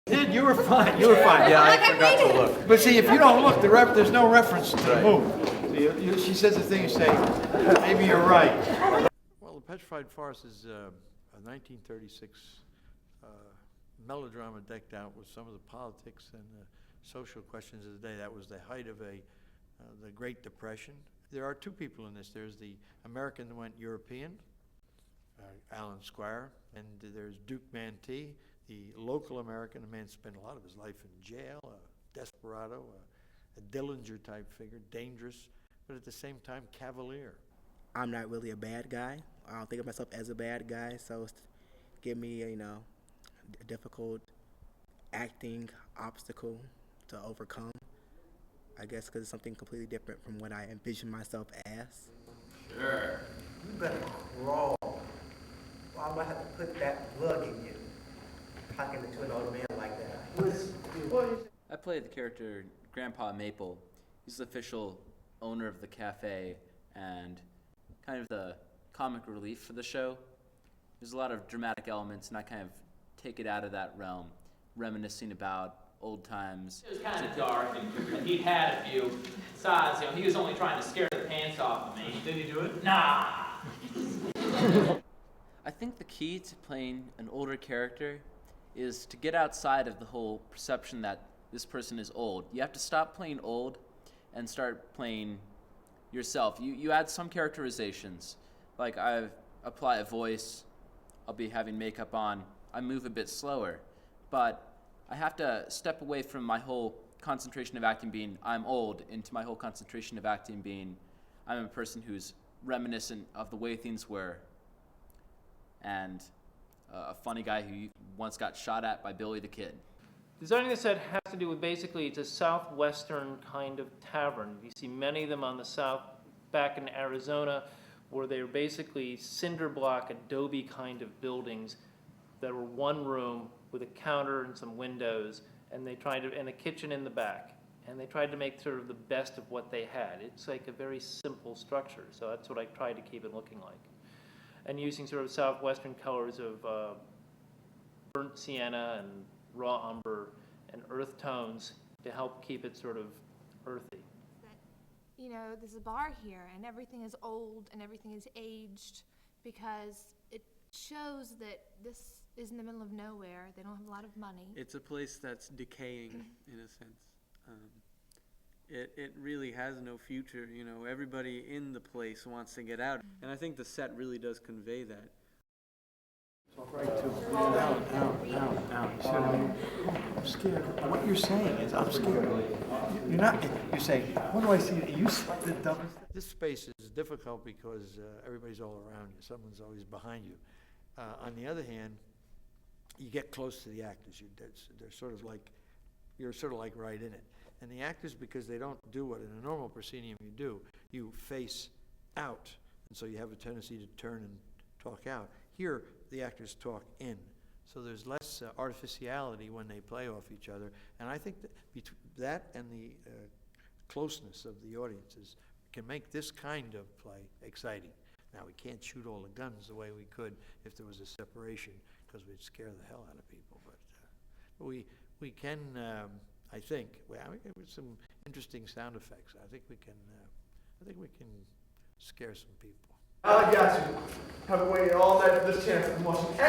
Did you were fine. You were fine. Yeah, I forgot to look. But see, if you don't look, there's no reference to the move. She says the thing, you say, maybe you're right. Well, The Petrified Forest is a 1936 melodrama decked out with some of the politics and social questions of the day. That was the height of the Great Depression. There are two people in this. There's the American that went European, Alan Squire, and there's Duke Mantee, the local American, a man spent a lot of his life in jail, a desperado, a Dillinger type figure, dangerous, but at the same time cavalier. I'm not really a bad guy. I don't think of myself as a bad guy, so it's give me a difficult acting obstacle to overcome. I guess because it's something completely different from what I envision myself as. Sure. You better crawl. Well, I'm gonna have to put that plug in you. Talking to an old man like that. I played the character Grandpa Maple. He's the official owner of the cafe and kind of the comic relief for the show. There's a lot of dramatic elements, and I kind of take it out of that realm, reminiscing about old times. It was kind of dark, and he'd had a few. Besides, he was only trying to scare the pants off of me. Did he do it? Nah! I think the key to playing an older character is to get outside of the whole perception that this person is old. You have to stop playing old and start playing yourself. You add some characterizations, like I apply a voice, I'll be having makeup on, I move a bit slower, but I have to step away from my whole concentration of acting being I'm old into my whole concentration of acting being I'm a person who's reminiscent of the way things were, and a funny guy who once got shot at by Billy the Kid. Designing the set has to do with basically it's a southwestern kind of tavern. You see many of them on the south, back in Arizona, where they're basically cinder block adobe kind of buildings that were one room with a counter and some windows, and and a kitchen in the back. And they tried to make sort of the best of what they had. It's like a very simple structure, so that's what I tried to keep it looking like. And using sort of southwestern colors of burnt sienna and raw umber and earth tones to help keep it sort of earthy. There's a bar here and everything is old and everything is aged because it shows that this is in the middle of nowhere. They don't have a lot of money. It's a place that's decaying in a sense. It really has no future. Everybody in the place wants to get out. And I think the set really does convey that. Right to now. You said, I'm scared. What you're saying is, I'm scared. You're not. You're saying, what do I see? You said the dumbest. This space is difficult because everybody's all around you. Someone's always behind you. On the other hand, you get close to the actors. They're sort of like, you're sort of like right in it. And the actors, because they don't do what in a normal proscenium you do, you face out, and so you have a tendency to turn and talk out. Here, the actors talk in, so there's less artificiality when they play off each other. And I think that between that and the closeness of the audiences can make this kind of play exciting. Now, we can't shoot all the guns the way we could if there was a separation, because we'd scare the hell out of people. But we can. I think, with some interesting sound effects, I think we can scare some people. I got you. I've waited all night for this chance. I'm watching.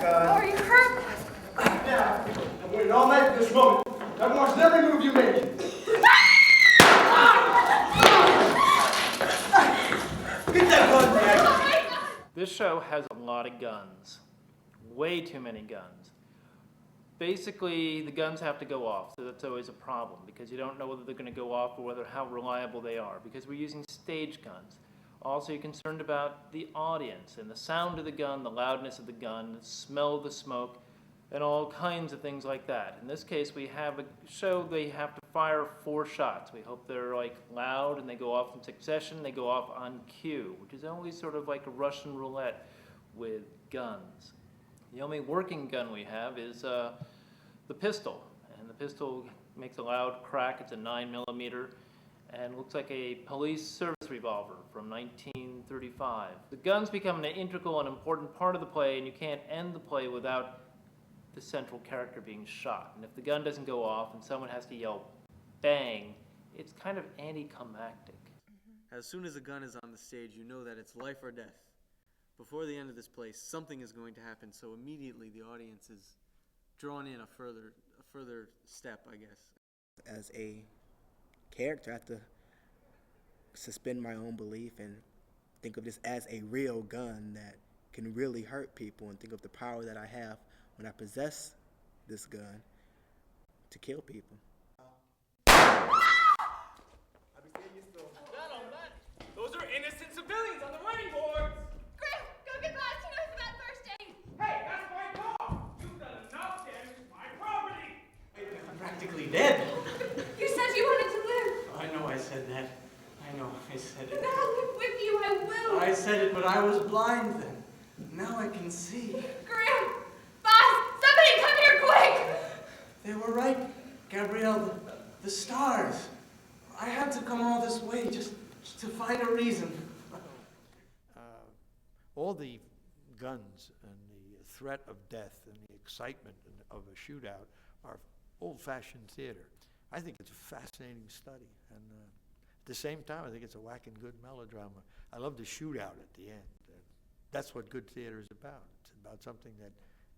Are you hurt? Yeah, I've waited all night for this moment. I've watched every move you made. Get that gun, Dad. This show has a lot of guns. Way too many guns. Basically, the guns have to go off, so that's always a problem because you don't know whether they're going to go off or how reliable they are because we're using stage guns. Also, you're concerned about the audience and the sound of the gun, the loudness of the gun, the smell of the smoke, and all kinds of things like that. In this case, we have a show they have to fire 4 shots. We hope they're loud and they go off in succession. They go off on cue, which is always sort of like a Russian roulette with guns. The only working gun we have is the pistol, and the pistol makes a loud crack. It's a 9mm, and looks like a police service revolver from 1935. The guns become an integral and important part of the play, and you can't end the play without the central character being shot. And if the gun doesn't go off and someone has to yell bang, it's kind of anticlimactic. As soon as a gun is on the stage, you know that it's life or death. Before the end of this play, something is going to happen, so immediately the audience is drawn in a further step, I guess. As a character, I have to suspend my own belief and think of this as a real gun that can really hurt people, and think of the power that I have when I possess this gun to kill people. Those are innocent civilians on the running boards! Griff, go get Glass. He knows about first aid. Hey, that's my dog! You've done enough damage to my property! I'm practically dead. You said you wanted to live. I know I said that. I know I said it. And I'll live with you. I will. I said it, but I was blind then. Now I can see. Griff, Boss, somebody come here quick. They were right, Gabrielle. The stars. I had to come all this way just to find a reason. All the guns and the threat of death and the excitement of a shootout are old-fashioned theater. I think it's a fascinating study, and at the same time, I think it's a whacking good melodrama. I love the shootout at the end. That's what good theater is about. It's about something that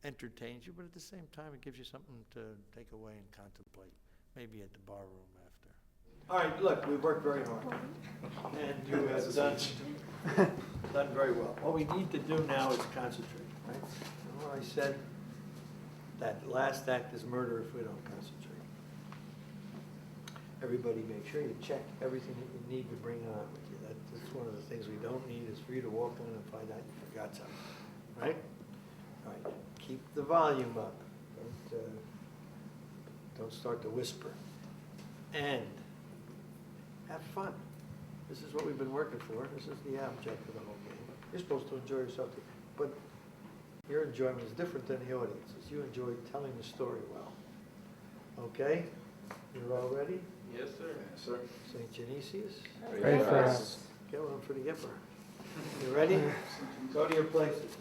entertains you, but at the same time, it gives you something to take away and contemplate, maybe at the bar room after. All right, look, we've worked very hard, and you have done very well. What we need to do now is concentrate, right? Remember I said that last act is murder if we don't concentrate. Everybody make sure you check everything that you need to bring on with you. That's one of the things we don't need, is for you to walk on and find out you forgot something, right? All right, keep the volume up. Don't start to whisper. And have fun. This is what we've been working for. This is the object of the whole game. You're supposed to enjoy yourself, but your enjoyment is different than the audience's. You enjoy telling the story well. Okay? You're all ready? Yes, sir. Yes, sir. St. Genesius? Pray for us. Get one for the Gipper. You ready? Go to your places.